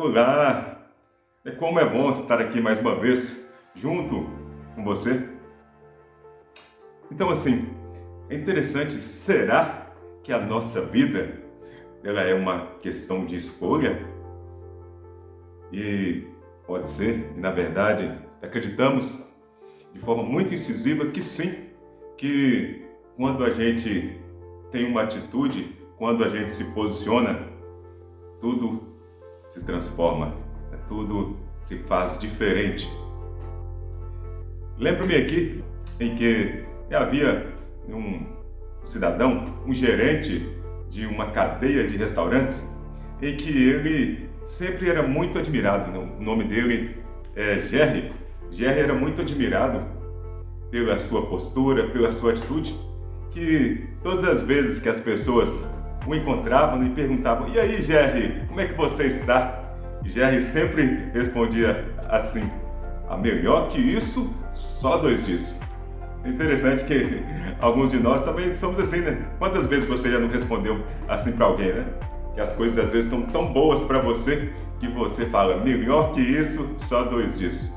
Olá! Como é bom estar aqui mais uma vez junto com você. Então assim, é interessante, será que a nossa vida ela é uma questão de escolha? E pode ser, na verdade, acreditamos de forma muito incisiva que sim, que quando a gente tem uma atitude, quando a gente se posiciona, tudo se transforma, tudo se faz diferente. Lembro-me aqui em que havia um cidadão, um gerente de uma cadeia de restaurantes, em que ele sempre era muito admirado. O nome dele é Jerry. Jerry era muito admirado pela sua postura, pela sua atitude, que todas as vezes que as pessoas o encontravam e perguntavam: "E aí, Jerry, como é que você está?" E Jerry sempre respondia assim: "A melhor que isso, só 2 dias." É interessante que alguns de nós também somos assim, né? Quantas vezes você já não respondeu assim para alguém, né? Que as coisas às vezes estão tão boas para você que você fala: "Melhor que isso, só 2 dias."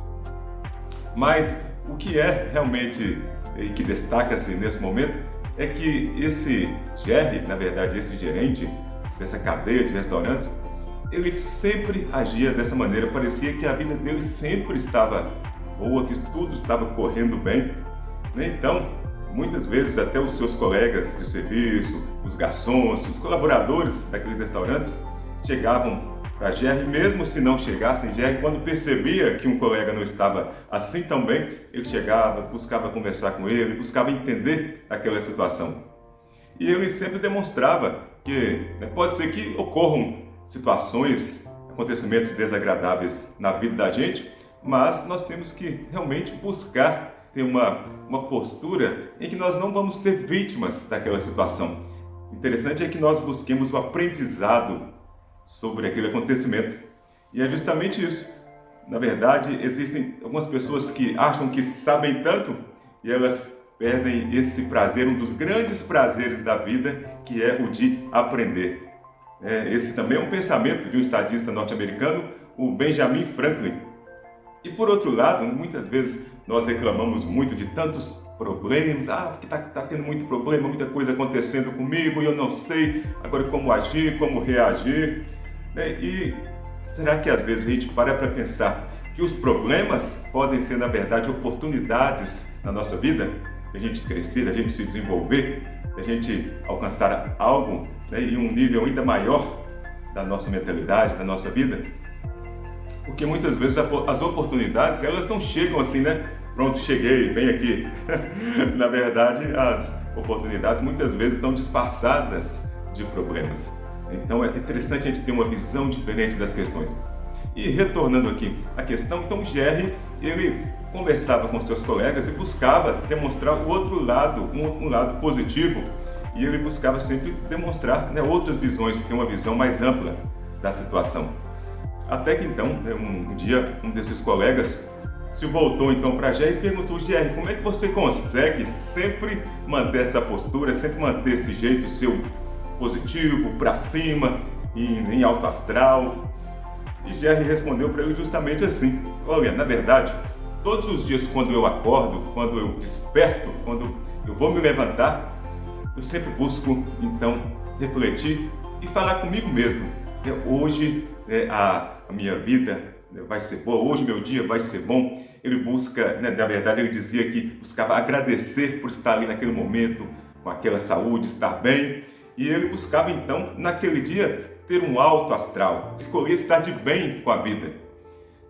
Mas o que é realmente e que destaca-se nesse momento é que esse Jerry, na verdade esse gerente dessa cadeia de restaurantes, ele sempre agia dessa maneira. Parecia que a vida dele sempre estava boa, que tudo estava correndo bem, né? Então, muitas vezes até os seus colegas de serviço, os garçons, os colaboradores daqueles restaurantes chegavam para Jerry, mesmo se não chegassem, Jerry, quando percebia que um colega não estava assim tão bem, ele chegava, buscava conversar com ele, buscava entender aquela situação. E ele sempre demonstrava que pode ser que ocorram situações, acontecimentos desagradáveis na vida da gente, mas nós temos que realmente buscar ter uma postura em que nós não vamos ser vítimas daquela situação. Interessante é que nós busquemos o aprendizado sobre aquele acontecimento. E é justamente isso. Na verdade, existem algumas pessoas que acham que sabem tanto e elas perdem esse prazer, um dos grandes prazeres da vida, que é o de aprender. Esse também é um pensamento de um estadista norte-americano, o Benjamin Franklin. E por outro lado, muitas vezes nós reclamamos muito de tantos problemas, porque está tendo muito problema, muita coisa acontecendo comigo e eu não sei agora como agir, como reagir. E será que às vezes a gente para pensar que os problemas podem ser, na verdade, oportunidades na nossa vida? Da gente crescer, da gente se desenvolver, da gente alcançar algo, e um nível ainda maior da nossa mentalidade, da nossa vida? Porque muitas vezes as oportunidades, elas não chegam assim, né? Pronto, cheguei, vem aqui. Na verdade, as oportunidades muitas vezes estão disfarçadas de problemas. Então é interessante a gente ter uma visão diferente das questões. E retornando aqui à questão, então Jerry, ele conversava com seus colegas e buscava demonstrar o outro lado, um lado positivo, e ele buscava sempre demonstrar outras visões, ter uma visão mais ampla da situação. Até que então, um dia, um desses colegas se voltou então para Jerry e perguntou: "Jerry, como é que você consegue sempre manter essa postura, sempre manter esse jeito seu positivo, para cima, em alto astral?" E Jerry respondeu para ele justamente assim: "Olha, na verdade, todos os dias quando eu acordo, quando eu desperto, quando eu vou me levantar, eu sempre busco então refletir e falar comigo mesmo. Hoje a minha vida vai ser boa, hoje meu dia vai ser bom." Ele busca, na verdade ele dizia que buscava agradecer por estar ali naquele momento, com aquela saúde, estar bem. E ele buscava então, naquele dia, ter um alto astral, escolher estar de bem com a vida.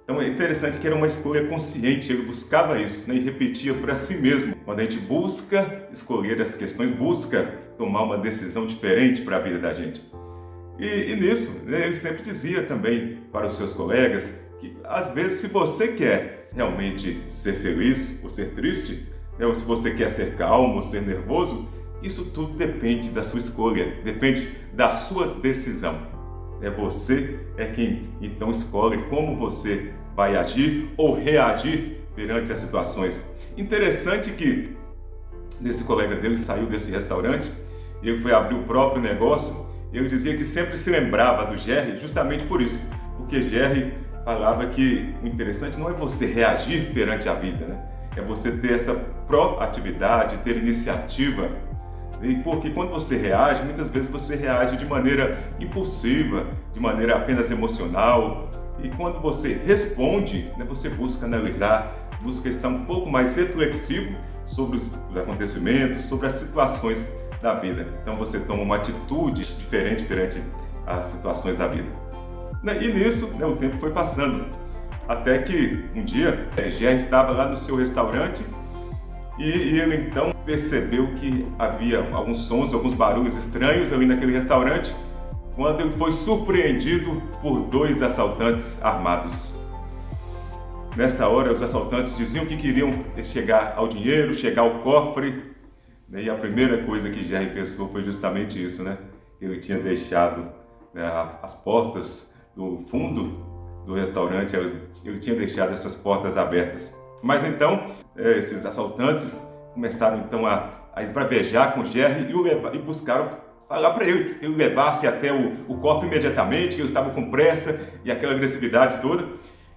Então é interessante que era uma escolha consciente, ele buscava isso, e repetia para si mesmo. Quando a gente busca escolher as questões, busca tomar uma decisão diferente para a vida da gente. E nisso, ele sempre dizia também para os seus colegas que, às vezes, se você quer realmente ser feliz ou ser triste, ou se você quer ser calmo ou ser nervoso, isso tudo depende da sua escolha, depende da sua decisão. Você é quem então escolhe como você vai agir ou reagir perante as situações. Interessante que nesse colega dele saiu desse restaurante, ele foi abrir o próprio negócio. Ele dizia que sempre se lembrava do Jerry justamente por isso, porque Jerry falava que o interessante não é você reagir perante a vida, né? É você ter essa proatividade, ter iniciativa. E porque quando você reage, muitas vezes você reage de maneira impulsiva, de maneira apenas emocional. E quando você responde, né, você busca analisar, busca estar um pouco mais reflexivo sobre os acontecimentos, sobre as situações da vida. Então você toma uma atitude diferente perante as situações da vida. E nisso, né, o tempo foi passando, até que um dia Jerry estava lá no seu restaurante e ele então percebeu que havia alguns sons, alguns barulhos estranhos ali naquele restaurante, quando ele foi surpreendido por 2 assaltantes armados. Nessa hora, os assaltantes diziam que queriam chegar ao dinheiro, chegar ao cofre, e a primeira coisa que Jerry pensou foi justamente isso, né? Ele tinha deixado, né, as portas do fundo do restaurante, ele tinha deixado essas portas abertas. Mas então, esses assaltantes começaram então a esbravejar com Jerry e buscaram falar para ele levasse até o cofre imediatamente, que eles estavam com pressa e aquela agressividade toda.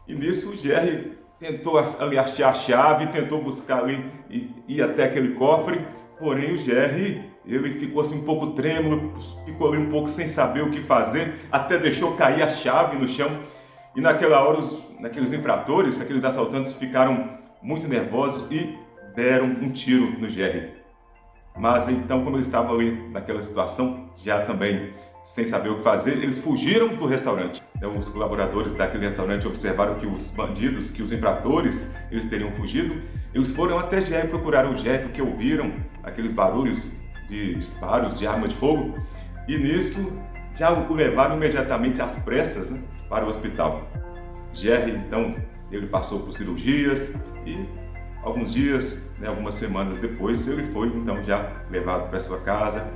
E nisso o Jerry tentou ali achar a chave, tentou buscar ali e ir até aquele cofre, porém o Jerry ele ficou assim um pouco trêmulo, ficou ali um pouco sem saber o que fazer, até deixou cair a chave no chão. E naquela hora, aqueles infratores, aqueles assaltantes ficaram muito nervosos e deram um tiro no Jerry. Mas então, como eles estavam ali naquela situação, já também sem saber o que fazer, eles fugiram do restaurante. Então, os colaboradores daquele restaurante observaram que os bandidos, que os infratores, eles teriam fugido. Eles foram até Jerry procurar o Jerry porque ouviram aqueles barulhos de disparos de arma de fogo. E nisso, já o levaram imediatamente às pressas, né, para o hospital. Jerry, então, ele passou por cirurgias e alguns dias, né, algumas semanas depois, ele foi então já levado para sua casa.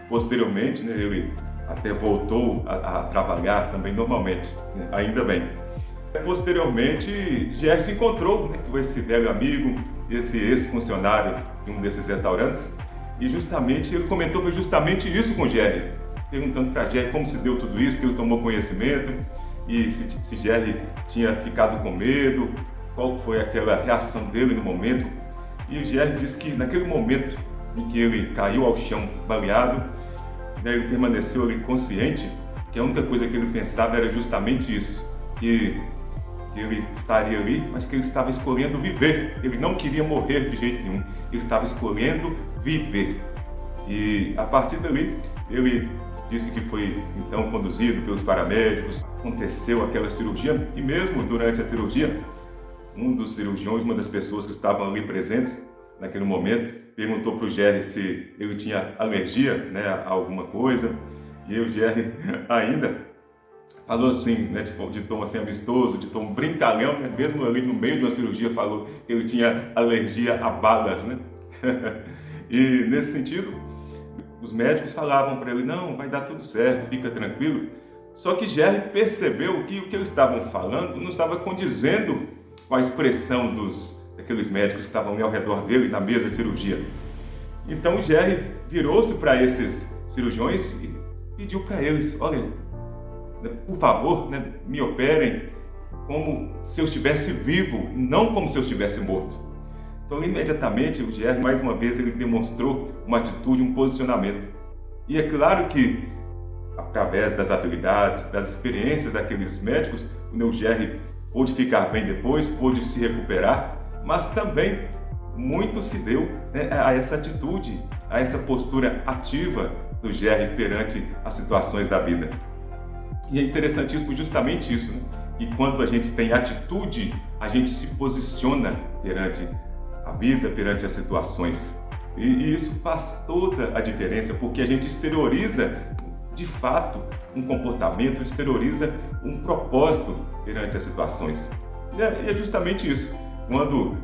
Posteriormente, né, ele até voltou a trabalhar também normalmente, né, ainda bem. Posteriormente, Jerry se encontrou, né, com esse velho amigo, esse ex-funcionário de um desses restaurantes, e justamente ele comentou justamente isso com Jerry, perguntando para Jerry como se deu tudo isso, que ele tomou conhecimento e se Jerry tinha ficado com medo, qual foi aquela reação dele no momento. E o Jerry disse que naquele momento em que ele caiu ao chão baleado, né, ele permaneceu ali consciente, que a única coisa que ele pensava era justamente isso, que ele estaria ali, mas que ele estava escolhendo viver. Ele não queria morrer de jeito nenhum, ele estava escolhendo viver. E a partir dali, ele disse que foi então conduzido pelos paramédicos, aconteceu aquela cirurgia, e mesmo durante a cirurgia, um dos cirurgiões, uma das pessoas que estavam ali presentes naquele momento, perguntou para o Jerry se ele tinha alergia, né, a alguma coisa, e o Jerry ainda falou assim, né, de tom assim amistoso, de tom brincalhão, né, mesmo ali no meio de uma cirurgia, falou que ele tinha alergia a balas, né? E nesse sentido, os médicos falavam para ele, não, vai dar tudo certo, fica tranquilo. Só que Jerry percebeu que o que eles estavam falando não estava condizendo com a expressão daqueles médicos que estavam ali ao redor dele na mesa de cirurgia. Então Jerry virou-se para esses cirurgiões e pediu para eles, olha, por favor, né, me operem como se eu estivesse vivo, não como se eu estivesse morto. Então, imediatamente, o Jerry, mais uma vez, ele demonstrou uma atitude, um posicionamento. E é claro que, através das habilidades, das experiências daqueles médicos, o Jerry pôde ficar bem depois, pôde se recuperar, mas também muito se deu, né, a essa atitude, a essa postura ativa do Jerry perante as situações da vida. E é interessantíssimo justamente isso, né? Que quando a gente tem atitude, a gente se posiciona perante a vida, perante as situações. E isso faz toda a diferença, porque a gente exterioriza, de fato, um comportamento, exterioriza um propósito perante as situações. E é justamente isso. Quando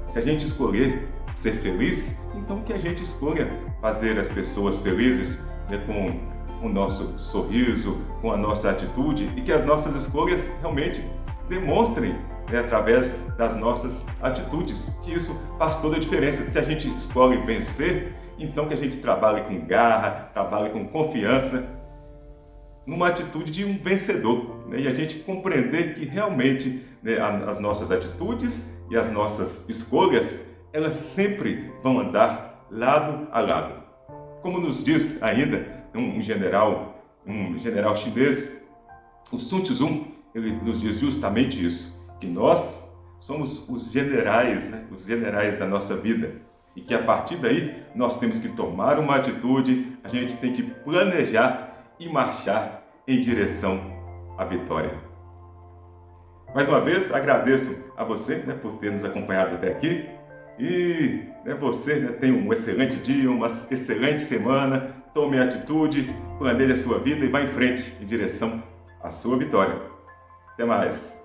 se a gente escolher ser feliz, então que a gente escolha fazer as pessoas felizes, né, com o nosso sorriso, com a nossa atitude, e que as nossas escolhas realmente demonstrem, né, através das nossas atitudes, que isso faz toda a diferença. Se a gente escolhe vencer, então que a gente trabalhe com garra, trabalhe com confiança, numa atitude de um vencedor. né, e a gente compreender que realmente, né, as nossas atitudes e as nossas escolhas, elas sempre vão andar lado a lado. Como nos diz ainda um general chinês, o Sun Tzu, ele nos diz justamente isso, que nós somos os generais, né, os generais da nossa vida, e que a partir daí nós temos que tomar uma atitude, a gente tem que planejar e marchar em direção à vitória. Mais uma vez, agradeço a você, né, por ter nos acompanhado até aqui. E, né, você, né, tenha um excelente dia, uma excelente semana. Tome atitude, planeje a sua vida e vá em frente em direção à sua vitória. Até mais!